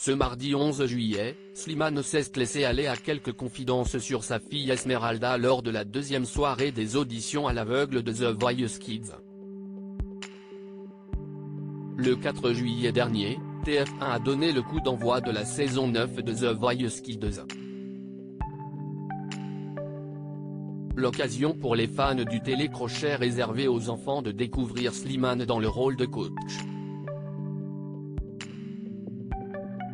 Ce mardi 11 juillet, Slimane s'est laissé aller à quelques confidences sur sa fille Esmeralda lors de la deuxième soirée des auditions à l'aveugle de The Voice Kids. Le 4 juillet dernier, TF1 a donné le coup d'envoi de la saison 9 de The Voice Kids. L'occasion pour les fans du télécrochet réservé aux enfants de découvrir Slimane dans le rôle de coach.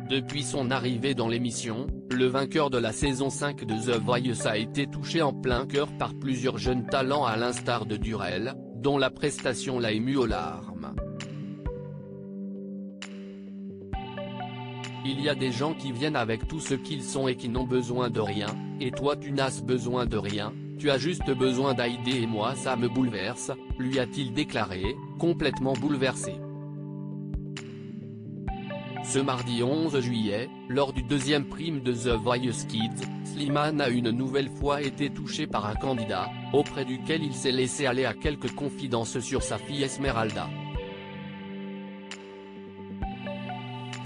Depuis son arrivée dans l'émission, le vainqueur de la saison 5 de The Voice a été touché en plein cœur par plusieurs jeunes talents à l'instar de Durel, dont la prestation l'a ému aux larmes. Il y a des gens qui viennent avec tout ce qu'ils sont et qui n'ont besoin de rien, et toi tu n'as besoin de rien, tu as juste besoin d'aider et moi ça me bouleverse, lui a-t-il déclaré, complètement bouleversé. Ce mardi 11 juillet, lors du deuxième prime de The Voice Kids, Slimane a une nouvelle fois été touché par un candidat, auprès duquel il s'est laissé aller à quelques confidences sur sa fille Esmeralda.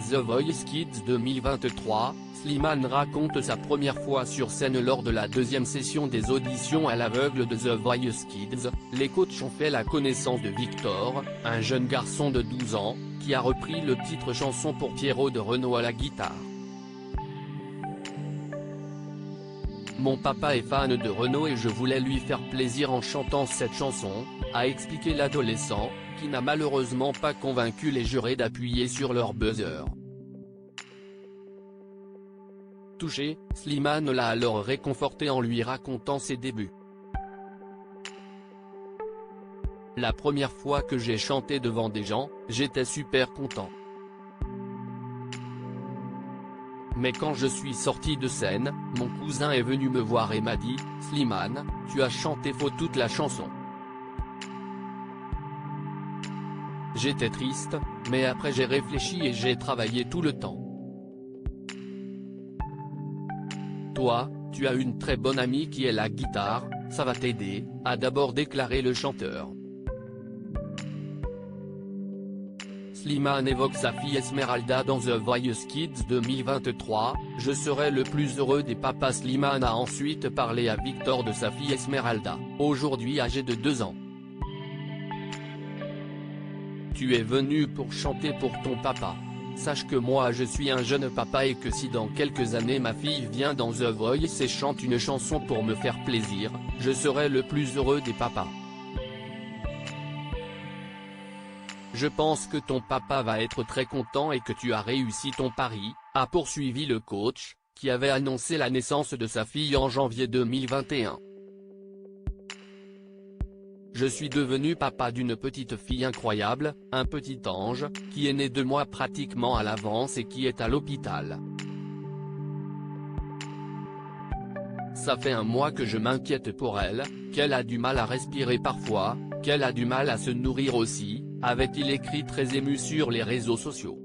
The Voice Kids 2023, Slimane raconte sa première fois sur scène lors de la deuxième session des auditions à l'aveugle de The Voice Kids. Les coachs ont fait la connaissance de Victor, un jeune garçon de 12 ans, qui a repris le titre chanson pour Pierrot de Renaud à la guitare. Mon papa est fan de Renaud et je voulais lui faire plaisir en chantant cette chanson, a expliqué l'adolescent, qui n'a malheureusement pas convaincu les jurés d'appuyer sur leur buzzer. Touché, Slimane l'a alors réconforté en lui racontant ses débuts. La première fois que j'ai chanté devant des gens, j'étais super content. Mais quand je suis sorti de scène, mon cousin est venu me voir et m'a dit « Slimane, tu as chanté faux toute la chanson ». J'étais triste, mais après j'ai réfléchi et j'ai travaillé tout le temps. Toi, tu as une très bonne amie qui est la guitare, ça va t'aider, a d'abord déclaré le chanteur. Slimane évoque sa fille Esmeralda dans The Voice Kids 2023, « Je serai le plus heureux des papas ». Slimane a ensuite parlé à Victor de sa fille Esmeralda, aujourd'hui âgée de 2 ans. Tu es venu pour chanter pour ton papa. Sache que moi je suis un jeune papa et que si dans quelques années ma fille vient dans The Voice et chante une chanson pour me faire plaisir, je serai le plus heureux des papas. Je pense que ton papa va être très content et que tu as réussi ton pari, a poursuivi le coach, qui avait annoncé la naissance de sa fille en janvier 2021. Je suis devenu papa d'une petite fille incroyable, un petit ange, qui est né 2 mois pratiquement à l'avance et qui est à l'hôpital. Ça fait 1 mois que je m'inquiète pour elle, qu'elle a du mal à respirer parfois, qu'elle a du mal à se nourrir aussi, avait-il écrit très ému sur les réseaux sociaux.